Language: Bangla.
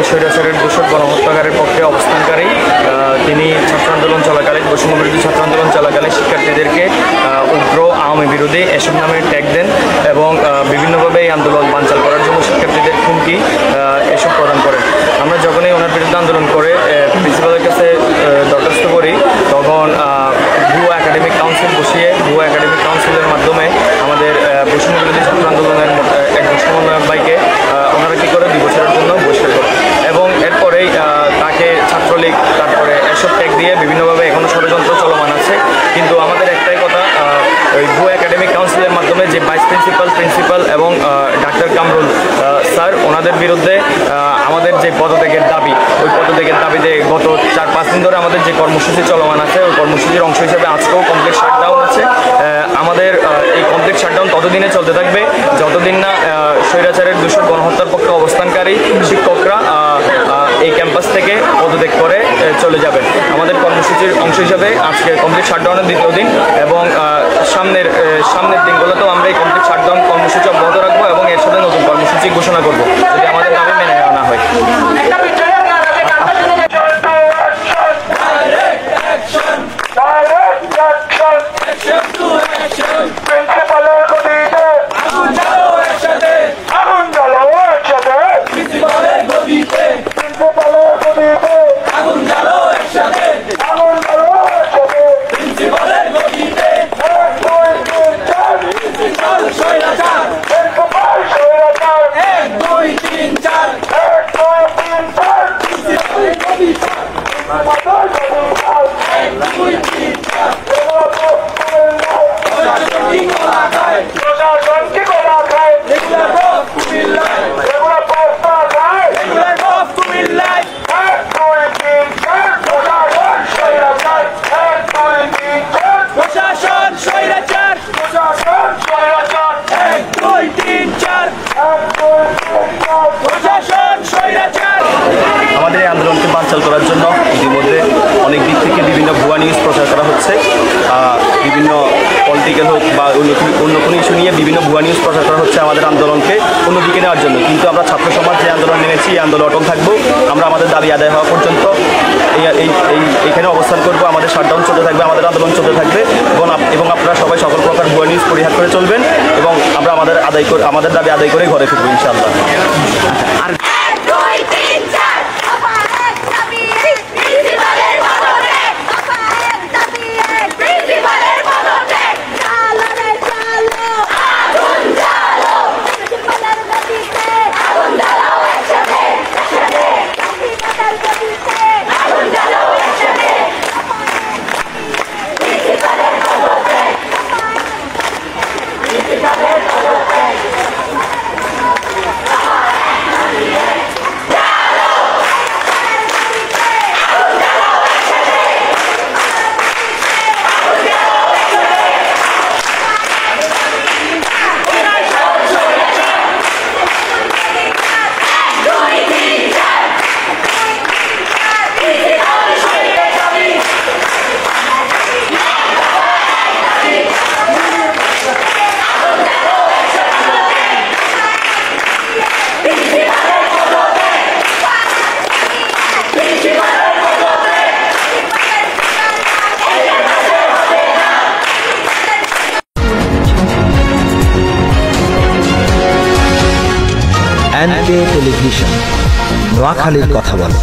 স্বৈরাচারের দোষর গণহত্যাকারের পক্ষে অবস্থানকারী তিনি ছাত্র আন্দোলন চলাকালীন বৈষম্যবিরোধী ছাত্র আন্দোলন চলাকালীন শিক্ষার্থীদেরকে উগ্র আওয়ামী বিরোধী এসব নামে ট্যাগ দেন এবং বিভিন্নভাবে এই আন্দোলন বানচাল করার জন্য শিক্ষার্থীদের হুমকি এসব প্রদান করেন। আমরা যখনই ওনার বিরুদ্ধে আন্দোলন করে প্রিন্সিপালের কাছে দরখাস্ত করি তখন ভুয়া একাডেমিক কাউন্সিল বসিয়ে ভুয়া একাডেমিক কাউন্সিলের মাধ্যমে আমাদের বৈষম্যবিরোধী ছাত্র আন্দোলনের একজন সমন্বয়ক ভাইকে ওনারা কী করে 2 বছরের জন্য বহিষ্কার করে এবং এরপরেই তাকে ছাত্রলীগ তারপরে এসব ট্যাগ দিয়ে বিভিন্নভাবে এখনও ষড়যন্ত্র চলমান আছে। কিন্তু আমাদের একটাই কথা, ওই ভুয়া একাডেমিক কাউন্সিলের মাধ্যমে যে ভাইস প্রিন্সিপাল এবং ডাক্তার কামরুল স্যার ওনাদের বিরুদ্ধে আমাদের যে পদত্যাগের দাবি, ওই পদত্যাগের দাবিতে গত 4-5 দিন ধরে আমাদের যে কর্মসূচি চলমান আছে ওই কর্মসূচির অংশ হিসেবে আজকেও কমপ্লিট শাটডাউন আছে। আমাদের এই কমপ্লিট শাটডাউন ততদিনে চলতে থাকবে যতদিন না স্বৈরাচারের দোষর গণহত্যার পক্ষে অবস্থানকারী শিক্ষকরা এই ক্যাম্পাস থেকে পদত্যাগ করে চলে যাবেন। আমাদের কর্মসূচির অংশ হিসাবে আজকে কমপ্লিট শাটডাউনের 2য় দিন এবং সামনের দিনগুলোতেও আমরা এই কমপ্লিট শাটডাউন কর্মসূচি অব্যাহত রাখবো এবং এর সাথে নতুন কর্মসূচি ঘোষণা করব যদি আমাদের দাবি মেনে নেওয়া না হয়। আমাদের এই আন্দোলনকে বানচাল করার জন্য ইতিমধ্যে অনেক দিক থেকে বিভিন্ন ভুয়া নিউজ প্রচার করা হচ্ছে। বিভিন্ন পলিটিক্যাল হোক বা অন্য কোনো ইস্যু নিয়ে বিভিন্ন ভুয়া নিউজ প্রচার করা হচ্ছে আমাদের আন্দোলনকে অন্যদিকে নেওয়ার জন্য। কিন্তু আমরা ছাত্র সমাজ যে আন্দোলন নেমেছি এই আন্দোলন অটল থাকবো। আমরা আমাদের দাবি আদায় হওয়া পর্যন্ত এখানে অবস্থান করবো। আমাদের শাটডাউন চলতে থাকবে, আমাদের আন্দোলন চলতে থাকবে এবং আপনারা সবাই সকল প্রকার ভুয়া নিউজ পরিহার করে চলবেন এবং আমরা আমাদের দাবি আদায় করে ঘরে ফিরবো ইনশাআল্লাহ। অ্যান্ড কে টেলিভিশন, নোয়াখালীর কথা বলে।